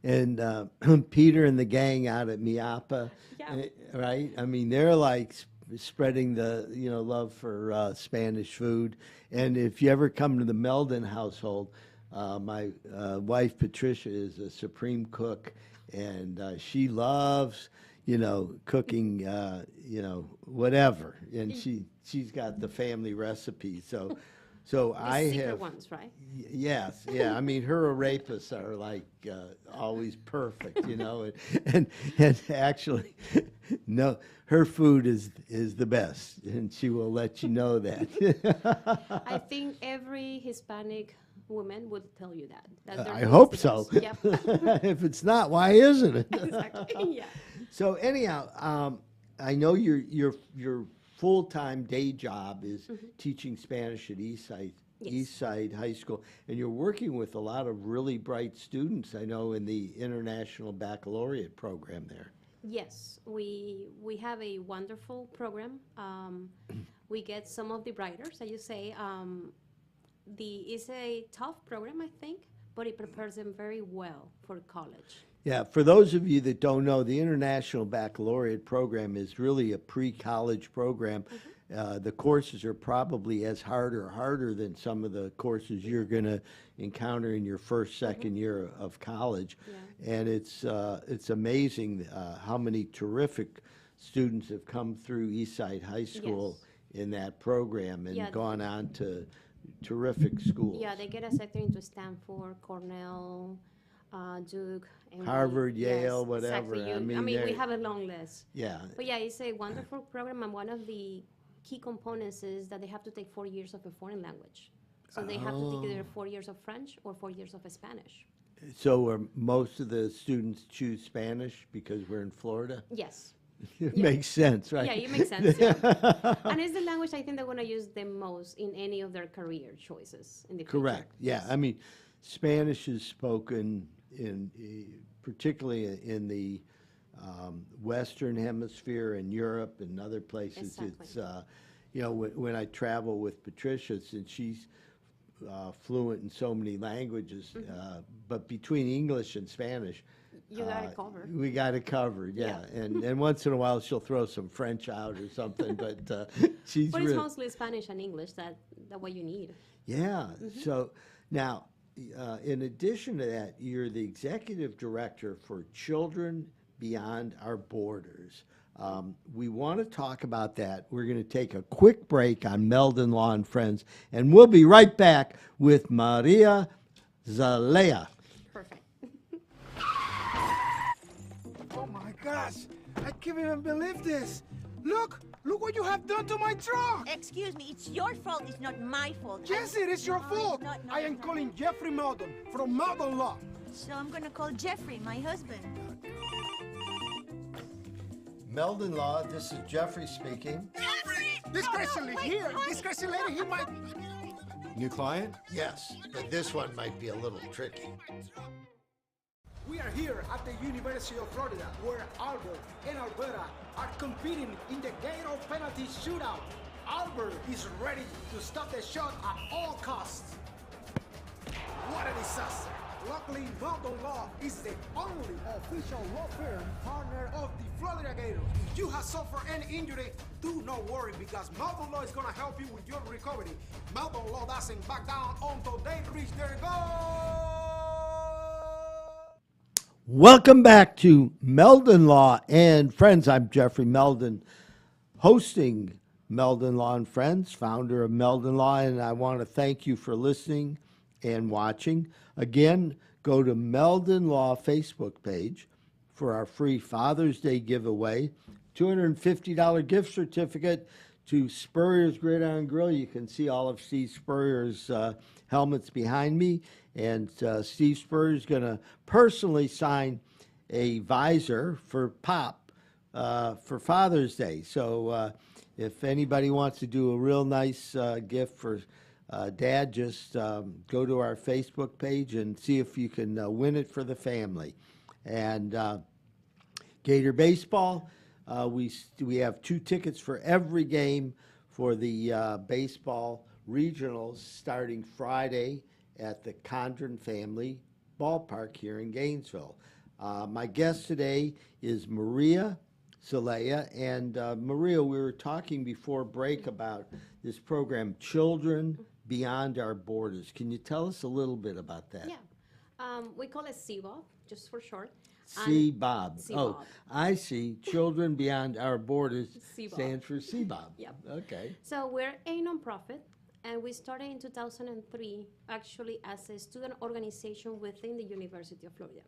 and Peter and the gang out at Miapa, Yeah. right? I mean, they're like spreading the love for Spanish food. And if you ever come to the Meldon household, my wife Patricia is a supreme cook, and she loves cooking, whatever, and she's got the family recipe. So The I secret have. ones, right? Yes, yeah. I mean, her arepas are like always perfect, and actually, no, her food is the best, and she will let you know that. I think every Hispanic woman would tell you that. Their I food is hope the so. best. Yep. If it's not, why isn't it? Exactly. Yeah. So anyhow, I know your full-time day job is teaching Spanish at Yes. Eastside High School, and you're working with a lot of really bright students, I know, in the International Baccalaureate program there. Yes, we have a wonderful program. We get some of the writers, as you say. It's a tough program, I think, but it prepares them very well for college. Yeah, for those of you that don't know, the International Baccalaureate program is really a pre-college program. The courses are probably as hard or harder than some of the courses you're going to encounter in your first, second year of college. Yeah. And it's amazing how many terrific students have come through Eastside High School in that program and Yeah. gone on to terrific schools. Yeah, they get accepted into Stanford, Cornell, Duke, and Harvard, Yale, whatever. Exactly. I I mean, mean, we they're- have a long list. Yeah. But yeah, it's a wonderful program, and one of the key components is that they have to take 4 years of a foreign language. So they have to take either 4 years of French or 4 years of Spanish. So most of the students choose Spanish because we're in Florida? Yes. It makes sense, right? Yeah, it makes sense. Yeah. And it's the language I think they're going to use the most in any of their career choices in the future. Correct. Yeah. I mean, Spanish is spoken in, particularly in the Western Hemisphere and Europe and other places. Exactly. It's, you know, when I travel with Patricia, since she's fluent in so many languages, but between English and Spanish, You got it covered. we got it covered, yeah. And once in a while she'll throw some French out or something, but she's But it's really, mostly Spanish and English that what you need. yeah. So now, in addition to that, you're the executive director for Children Beyond Our Borders. We want to talk about that. We're going to take a quick break on Meldon Law and Friends, and we'll be right back with Maria Zelaya. Perfect. Oh my gosh, I can't even believe this. Look what you have done to my truck. Excuse me, it's your fault, it's not my fault. Yes, it is your No, fault. it's not, no, I am it's not. calling Jeffrey Meldon from Meldon Law. So I'm gonna call Jeffrey, my husband. Meldon Law, this is Jeffrey speaking. This crazy lady here, this crazy lady, he might... New client? Yes, but this one might be a little tricky. We are here at the University of Florida, where Albert and Alberta are competing in the Gator penalty shootout. Albert is ready to stop the shot at all costs. What a disaster! Luckily, Meldon Law is the only official law firm partner of the Florida Gators. If you have suffered any injury, do not worry because Meldon Law is going to help you with your recovery. Meldon Law doesn't back down until they reach their goal. Welcome back to Meldon Law and Friends. I'm Jeffrey Meldon, hosting Meldon Law and Friends, founder of Meldon Law, and I want to thank you for listening and watching. Again, go to Meldon Law Facebook page for our free Father's Day giveaway, $250 gift certificate to Spurrier's Gridiron Grill. You can see all of Steve Spurrier's helmets behind me, and Steve Spurrier is going to personally sign a visor for Pop for Father's Day. So if anybody wants to do a real nice gift for Dad, just go to our Facebook page and see if you can win it for the family. And Gator Baseball, we have 2 tickets for every game for the baseball regionals starting Friday at the Condren Family Ballpark here in Gainesville. My guest today is Maria Zelaya. And Maria, we were talking before break about this program, Children Beyond Our Borders. Can you tell us a little bit about that? Yeah. We call it CBOB, just for short. CBOB. CBOB. Oh, I see. Children Beyond Our Borders CBOB. stands for CBOB. Yep. Okay. So we're a nonprofit, and we started in 2003, actually as a student organization within the University of Florida.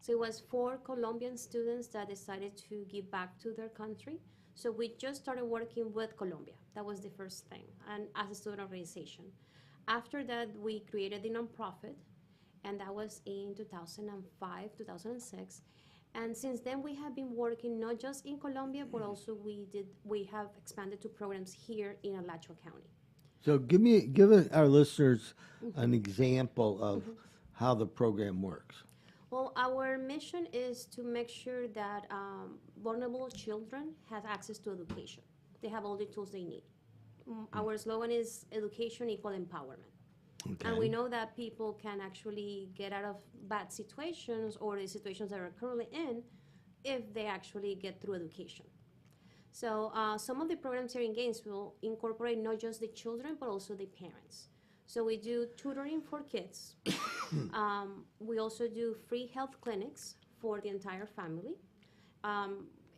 So it was 4 Colombian students that decided to give back to their country. So we just started working with Colombia. That was the first thing, and as a student organization. After that, we created the nonprofit, and that was in 2005, 2006. And since then, we have been working not just in Colombia, but also we have expanded to programs here in Alachua County. So give our listeners an example of how the program works. Well, our mission is to make sure that vulnerable children have access to education. They have all the tools they need. Our slogan is education equal empowerment. And we Okay. know that people can actually get out of bad situations or the situations that are currently in if they actually get through education. So some of the programs here in Gainesville incorporate not just the children, but also the parents. So we do tutoring for kids. We also do free health clinics for the entire family.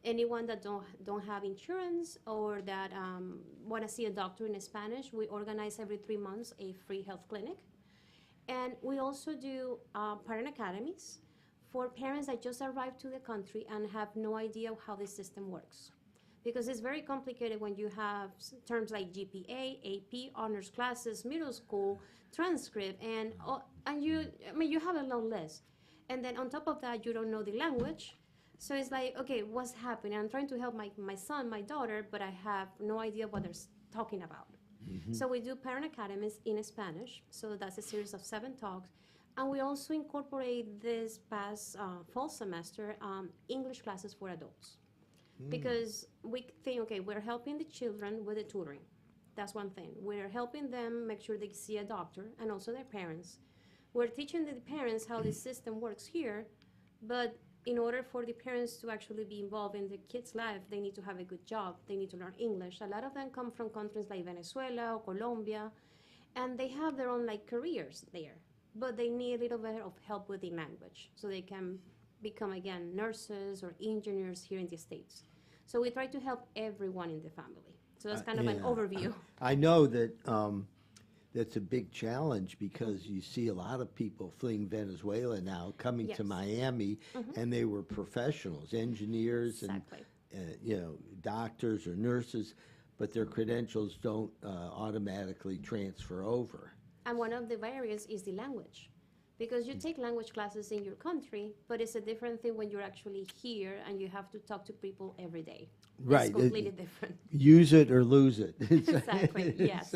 Anyone that don't have insurance or that want to see a doctor in Spanish, we organize every 3 months a free health clinic. And we also do parent academies for parents that just arrived to the country and have no idea how the system works. Because it's very complicated when you have terms like GPA, AP, honors classes, middle school, transcript, and you have a long list. And then on top of that, you don't know the language. So it's like, okay, what's happening? I'm trying to help my son, my daughter, but I have no idea what they're talking about. So we do parent academies in Spanish. So that's a series of 7 talks. And we also incorporate this past fall semester English classes for adults. Because we think, okay, we're helping the children with the tutoring. That's one thing. We're helping them make sure they see a doctor and also their parents. We're teaching the parents how the system works here, but in order for the parents to actually be involved in the kids' life, they need to have a good job. They need to learn English. A lot of them come from countries like Venezuela or Colombia, and they have their own careers there, but they need a little bit of help with the language so they can become, again, nurses or engineers here in the States. So we try to help everyone in the family. So that's kind of an Yeah. overview. I know that that's a big challenge because you see a lot of people fleeing Venezuela now coming to Yes. Miami, and they were professionals, engineers, Exactly. and doctors or nurses, but their credentials don't automatically transfer over. And one of the barriers is the language. Because you take language classes in your country, but it's a different thing when you're actually here and you have to talk to people every day. Right. It's completely different. Use it or lose it. Exactly, yes.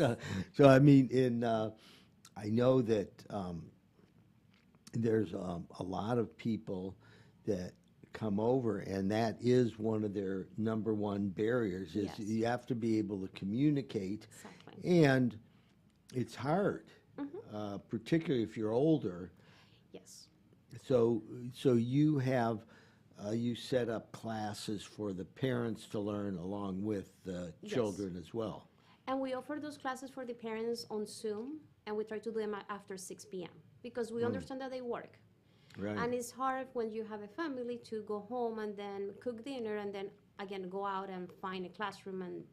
So I mean, I know that there's a lot of people that come over, and that is one of their number one barriers. Is Yes. you have to be able to communicate, Exactly. and it's hard, particularly if you're older. Yes. So you have you set up classes for the parents to learn along with the Yes. children as well. And we offer those classes for the parents on Zoom, and we try to do them after 6 p.m. because we understand that they work. Right. And it's hard when you have a family to go home and then cook dinner and then again go out and find a classroom,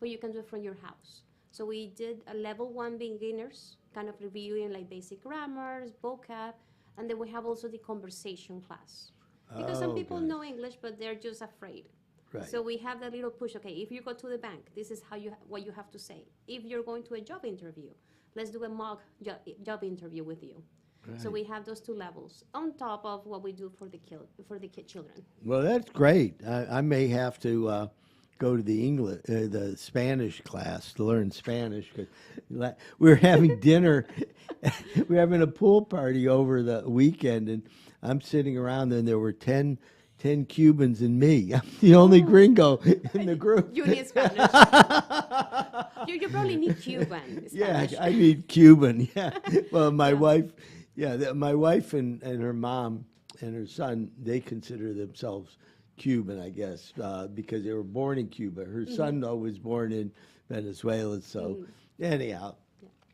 but you can do it from your house. So we did a level 1 beginners, kind of reviewing basic grammars, vocab, and then we have also the conversation class. Because some people Okay. know English, but they're just afraid. Right. So we have that little push. Okay, if you go to the bank, this is what you have to say. If you're going to a job interview, let's do a mock job interview with you. So we have those 2 levels on top of what we do for the children. Well, that's great. I may have to go to the Spanish class to learn Spanish. 'Cause we were having dinner, we were having a pool party over the weekend, and I'm sitting around, and there were 10 Cubans and me. I'm the only gringo in the group. You need Spanish. you probably need Cuban Yeah, Spanish. I need Cuban. Yeah. Well, my wife, my wife and her mom and her son, they consider themselves Cuban, I guess, because they were born in Cuba. Her son, though, was born in Venezuela. So, anyhow,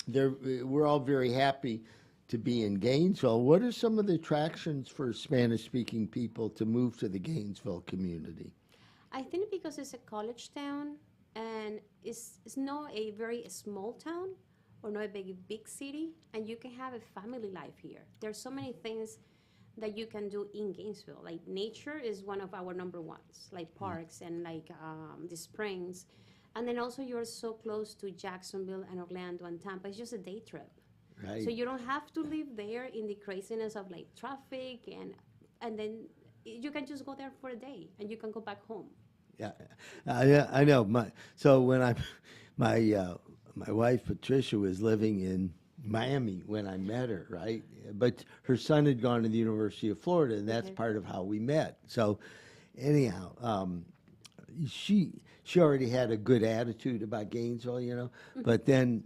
we're all very happy to be in Gainesville. What are some of the attractions for Spanish-speaking people to move to the Gainesville community? I think because it's a college town and it's not a very small town or not a big city, and you can have a family life here. There's so many things that you can do in Gainesville. Like nature is one of our number ones, like parks and the springs. And then also you're so close to Jacksonville and Orlando and Tampa. It's just a day trip. Right. So you don't have to live there in the craziness of traffic and then you can just go there for a day and you can go back home. Yeah, I know. So when my wife Patricia was living in Miami when I met her, right? But her son had gone to the University of Florida, and that's part of how we met. So, anyhow, she already had a good attitude about Gainesville, But then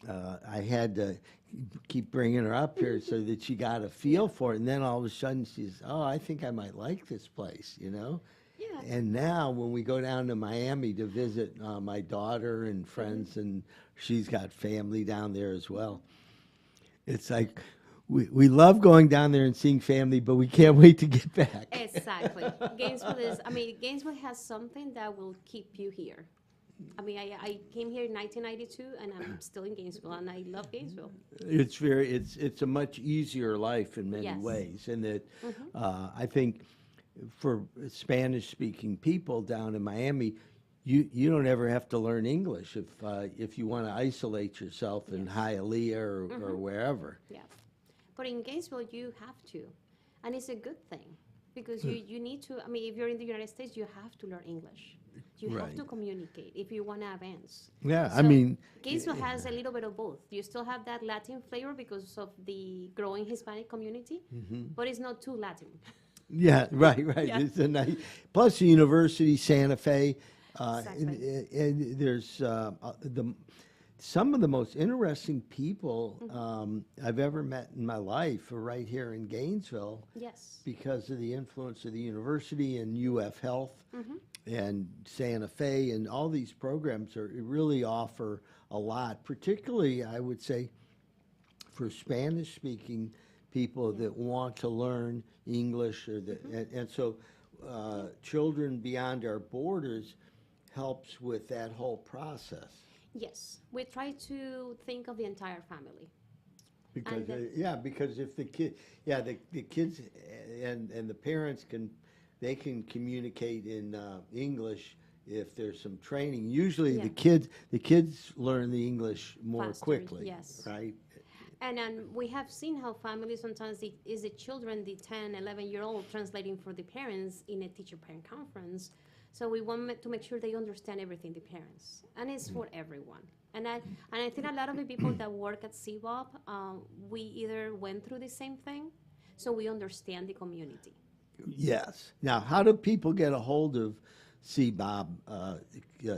I had to keep bringing her up here so that she got a feel for it. And then all of a sudden she's, oh, I think I might like this place, you know? Yeah. And now when we go down to Miami to visit my daughter and friends, and she's got family down there as well, it's like we love going down there and seeing family, but we can't wait to get back. Exactly. Gainesville has something that will keep you here. I mean, I came here in 1992, and I'm still in Gainesville, and I love Gainesville. It's a much easier life in many Yes. ways, and that I think for Spanish-speaking people down in Miami, you don't ever have to learn English if you want to isolate yourself in Hialeah or wherever. Yeah. But in Gainesville, you have to, and it's a good thing because you need to. I mean, if you're in the United States, you have to learn English. You have Right. to communicate if you want to advance. Yeah, I So mean, Gainesville has a little bit of both. You still have that Latin flavor because of the growing Hispanic community, but it's not too Latin. yeah, right. Yeah. It's a nice, plus the University Santa Fe, Exactly. and there's some of the most interesting people I've ever met in my life are right here in Gainesville. Yes. Because of the influence of the university and UF Health and Santa Fe, and all these programs really offer a lot, particularly, I would say, for Spanish-speaking people that want to learn English. And so Children Beyond Our Borders helps with that whole process. Yes. We try to think of the entire family. Because And because if the kids and the parents can communicate in English if there's some training. Usually Yeah. the kids learn the English more Faster, quickly. yes. Right. And we have seen how families sometimes is the children, the 10, 11-year-old translating for the parents in a teacher-parent conference. So we want to make sure they understand everything, the parents. And it's for everyone. And I think a lot of the people that work at CBOP, we either went through the same thing, so we understand the community. Yes. Now, how do people get a hold of CBOB,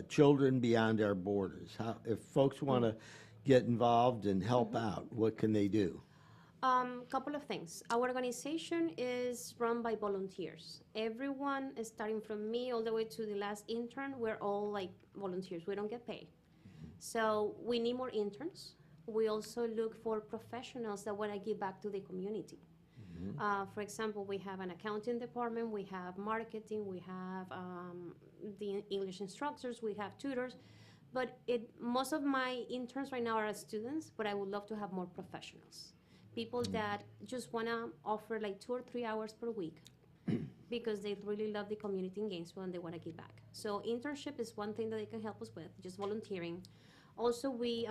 Children Beyond Our Borders? If folks want to get involved and help out, what can they do? Couple of things. Our organization is run by volunteers. Everyone, starting from me all the way to the last intern, we're all like volunteers. We don't get paid. So we need more interns. We also look for professionals that want to give back to the community. For example, we have an accounting department, we have marketing, we have the English instructors, we have tutors. But most of my interns right now are students, but I would love to have more professionals. People that just want to offer like 2 or 3 hours per week because they really love the community in Gainesville and they want to give back. So internship is one thing that they can help us with, just volunteering. Also, we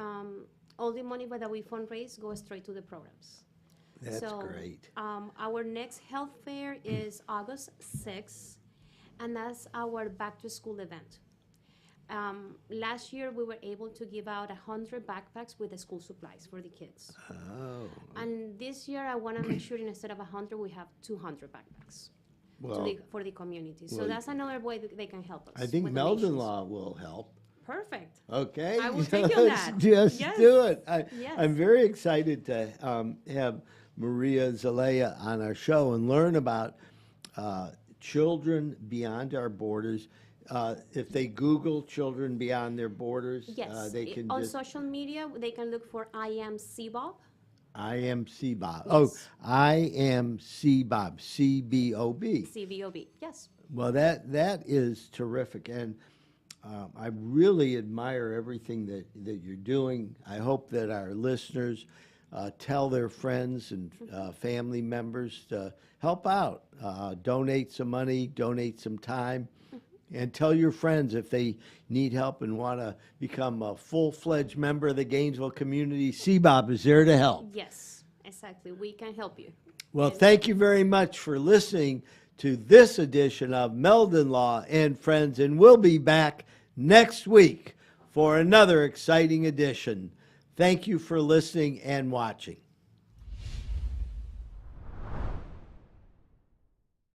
all the money that we fundraise goes straight to the programs. That's great. Our next health fair is August 6th, and that's our back to school event. Last year, we were able to give out 100 backpacks with the school supplies for the kids. Oh. And this year, I want to make sure instead of 100, we have 200 backpacks for the community. So well, that's another way that they can help us. I think with Meldon donations. Law will help. Perfect. Okay. I will take you on Let's that. just Yes. do it. Yes. I'm very excited to have Maria Zelaya on our show and learn about Children Beyond Our Borders. If they Google Children Beyond Their Borders, Yes. they can On just, social media, they can look for I Am CBOB. I am CBOB. Yes. Oh, I am CBOB, CBOB. CBOB. Yes. Well, that is terrific, and I really admire everything that you're doing. I hope that our listeners tell their friends and family members to help out, donate some money, donate some time, and tell your friends if they need help and want to become a full-fledged member of the Gainesville community. CBOB is there to help. Yes, exactly. We can help you. Well, thank you very much for listening to this edition of Meldon Law and Friends, and we'll be back next week for another exciting edition. Thank you for listening and watching.